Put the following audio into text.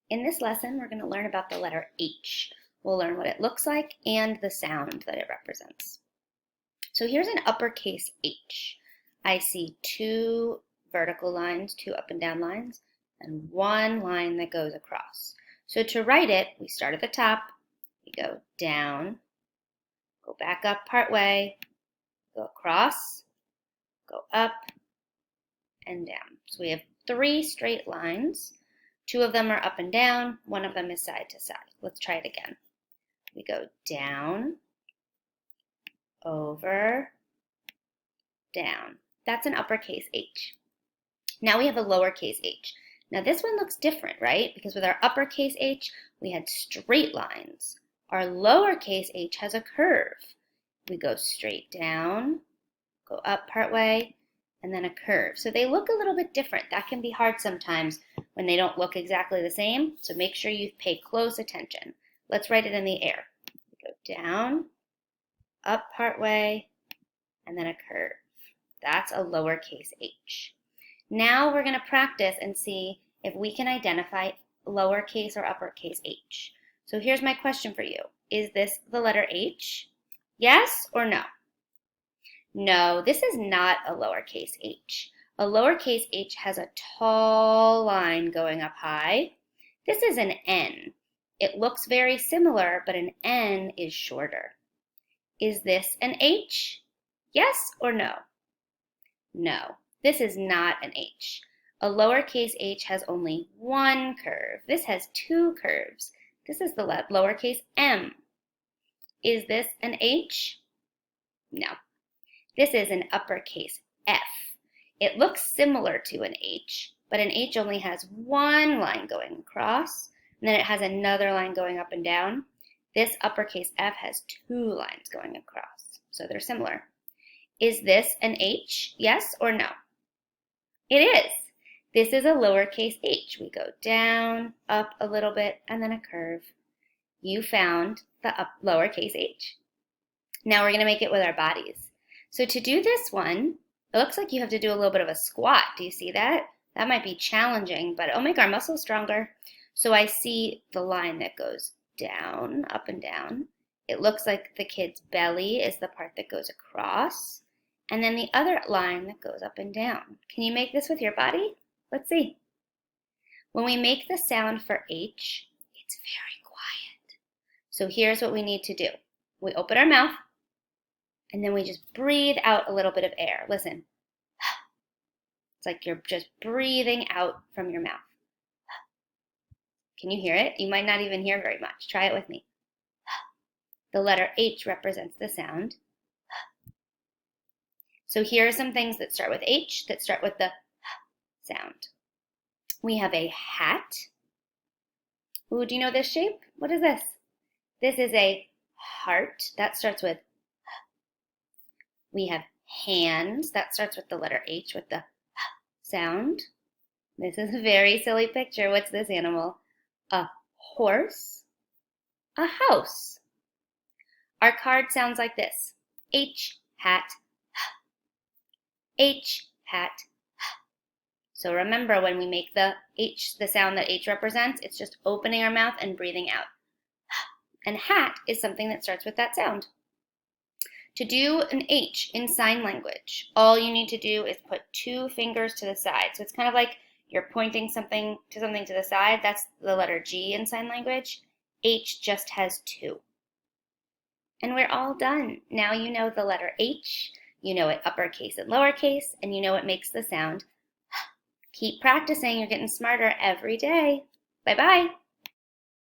In this lesson, we're going to learn about the letter H. We'll learn what it looks like and the sound that it represents. So here's an uppercase H. I see two vertical lines, two up and down lines, and one line that goes across. So to write it, we start at the top, we go down, go back up part way, go across, go up, and down. So we have three straight lines. Two of them are up and down, one of them is side to side. Let's try it again. We go down, over, down. That's an uppercase H. Now we have a lowercase h. Now this one looks different, right? Because with our uppercase H, we had straight lines. Our lowercase h has a curve. We go straight down, go up part way, and then a curve. So they look a little bit different. That can be hard sometimes when they don't look exactly the same. So make sure you pay close attention. Let's write it in the air. We go down, up part way, and then a curve. That's a lowercase h. Now we're going to practice and see if we can identify lowercase or uppercase h. So here's my question for you. Is this the letter H? Yes or no? No, this is not a lowercase h. A lowercase h has a tall line going up high. This is an N. It looks very similar, but an N is shorter. Is this an H? Yes or no? No, this is not an H. A lowercase h has only one curve. This has two curves. This is the lowercase m. Is this an H? No. This is an uppercase F. It looks similar to an H, but an H only has one line going across, and then it has another line going up and down. This uppercase F has two lines going across, so they're similar. Is this an H? Yes or no? It is. This is a lowercase h. We go down, up a little bit, and then a curve. You found the lowercase h. Now we're going to make it with our bodies. So to do this one, it looks like you have to do a little bit of a squat. Do you see that? That might be challenging, but it'll make our muscles stronger. So I see the line that goes down, up and down. It looks like the kid's belly is the part that goes across. And then the other line that goes up and down. Can you make this with your body? Let's see. When we make the sound for H, it's very quiet. So here's what we need to do. We open our mouth, and then we just breathe out a little bit of air. Listen. It's like you're just breathing out from your mouth. Can you hear it? You might not even hear very much. Try it with me. The letter H represents the sound. So here are some things that start with H that start with the sound. We have a hat. Ooh, do you know this shape? What is this? This is a heart. That starts with. We have hands. That starts with the letter H with the sound. This is a very silly picture. What's this animal? A horse. A house. Our card sounds like this. H, hat, H, hat. So remember, when we make the H, the sound that H represents, it's just opening our mouth and breathing out. And hat is something that starts with that sound. To do an H in sign language, all you need to do is put two fingers to the side. So it's kind of like you're pointing something to the side. That's the letter G in sign language. H just has two. And we're all done. Now you know the letter H, you know it uppercase and lowercase, and you know it makes the sound. Keep practicing. You're getting smarter every day. Bye-bye.